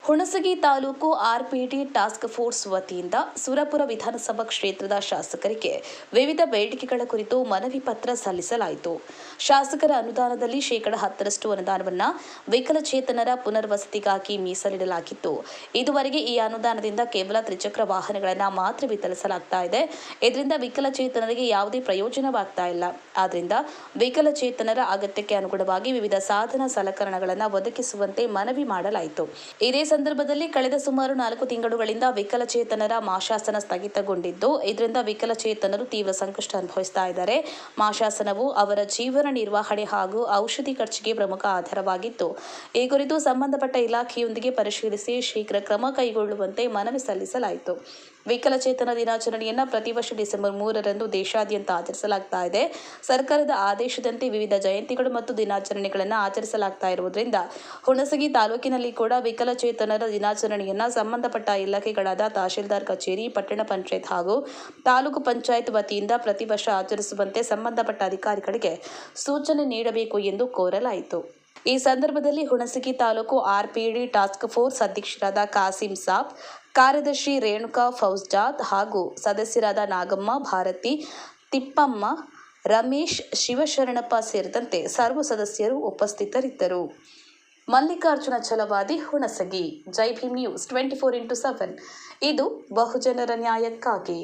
Hunasagi taluk RPD task force ವತಿಯಿಂದ ಸುರಪುರ ವಿಧಾನಸಭಾ ಕ್ಷೇತ್ರದ ಶಾಸಕರಿಗೆ ವಿವಿಧ ಬೇಡಿಕೆಗಳ ಕುರಿತು ಮನವಿ ಪತ್ರ ಸಲ್ಲಿಸಲಾಯಿತು. ಶಾಸಕರ ಅನುದಾನದಲ್ಲಿ ಶೇಕಡಾ 10% ಅನುದಾನವನ್ನು ವಿಕಲಚೇತನರ ಪುನರ್ವಸತಿಗಾಗಿ ಮೀಸಲಿಡಲಾಗಿತ್ತು. ಇದುವರೆಗೆ ಈ ಅನುದಾನದಿಂದ ಕೇವಲ ತ್ರಿಚಕ್ರ ವಾಹನಗಳನ್ನು ಮಾತ್ರ ವಿತರಿಸಲಾಗ್ತಾ ಇದೆ. ಇದರಿಂದ ವಿಕಲಚೇತನರಿಗೆ ಯಾವುದೇ ಪ್ರಯೋಜನವಾಗ್ತಾ ಇಲ್ಲ. ಆದ್ದರಿಂದ ವಿಕಲಚೇತನರ ಅಗತ್ಯಕ್ಕೆ ಅನುಗುಣವಾಗಿ ವಿವಿಧ ಸಾಧನ ಸಲಕರಣೆಗಳನ್ನು ಒದಗಿಸುವಂತೆ ಮನವಿ ಮಾಡಲಾಯಿತು. ಇದೇ ಸಂದರ್ಭದಲ್ಲಿ ಕಳೆದ ಸುಮಾರು 4 ತಿಂಗಳುಗಳಿಂದ ವಿಕಲಚೇತನರ ಮಾಶಾಸನ ಸ್ಥಗಿತಗೊಂಡಿದ್ದು, ಇದರಿಂದ ವಿಕಲಚೇತನರು ತೀವ್ರ ಸಂಕಷ್ಟ ಅನುಭವಿಸ್ತಾ ಇದ್ದಾರೆ. ಮಾಶಾಸನವು ಅವರ ಜೀವನ ನಿರ್ವಹಣೆ ಹಾಗೂ ಔಷಧಿ ಖರ್ಚಿಗೆ ಪ್ರಮುಖ ಆಧಾರವಾಗಿದ್ದು, ಈ ಕುರಿತು ಸಂಬಂಧಪಟ್ಟ ಇಲಾಖೆಯೊಂದಿಗೆ ಪರಿಶೀಲಿಸಿ ಶೀಘ್ರ ಕ್ರಮ ಕೈಗೊಳ್ಳುವಂತೆ ಮನವಿ ಸಲ್ಲಿಸಲಾಯಿತು. ವಿಕಲಚೇತನ ದಿನಾಚರಣೆಯನ್ನು ಪ್ರತಿ ವರ್ಷ ಡಿಸೆಂಬರ್ 3ರಂದು ದೇಶಾದ್ಯಂತ ಆಚರಿಸಲಾಗ್ತಾ ಇದೆ. ಸರ್ಕಾರದ ಆದೇಶದಂತೆ ವಿವಿಧ ಜಯಂತಿಗಳು ಮತ್ತು ದಿನಾಚರಣೆಗಳನ್ನು ಆಚರಿಸಲಾಗ್ತಾ ಇರುವುದರಿಂದ ಹುಣಸಗಿ ತಾಲೂಕಿನಲ್ಲಿ ಕೂಡ ವಿಕಲಚೇತನರ ದಿನಾಚರಣೆಯನ್ನು ಸಂಬಂಧಪಟ್ಟ ಇಲಾಖೆಗಳಾದ ತಹಶೀಲ್ದಾರ್ ಕಚೇರಿ, ಪಟ್ಟಣ ಪಂಚಾಯತ್ ಹಾಗೂ ತಾಲೂಕು ಪಂಚಾಯತ್ ವತಿಯಿಂದ ಪ್ರತಿ ವರ್ಷ ಆಚರಿಸುವಂತೆ ಸಂಬಂಧಪಟ್ಟ ಅಧಿಕಾರಿಗಳಿಗೆ ಸೂಚನೆ ನೀಡಬೇಕು ಎಂದು ಕೋರಲಾಯಿತು. ಈ ಸಂದರ್ಭದಲ್ಲಿ Hunasagi taluk RPD task force ಅಧ್ಯಕ್ಷರಾದ ಕಾಸಿಂ ಸಾಬ್, ಕಾರ್ಯದರ್ಶಿ ರೇಣುಕಾ ಫೌಜ್ದಾರ್ ಹಾಗೂ ಸದಸ್ಯರಾದ ನಾಗಮ್ಮ, ಭಾರತಿ, ತಿಪ್ಪಮ್ಮ, ರಮೇಶ್, ಶಿವಶರಣಪ್ಪ ಸೇರಿದಂತೆ ಸರ್ವ ಸದಸ್ಯರು ಉಪಸ್ಥಿತರಿದ್ದರು. ಮಲ್ಲಿಕಾರ್ಜುನ ಛಲವಾದಿ, ಹುಣಸಗಿ. ಜೈ ಭೀಮ್ ನ್ಯೂಸ್ 24x7 ಇದು ಬಹುಜನರ ನ್ಯಾಯಕ್ಕಾಗಿ.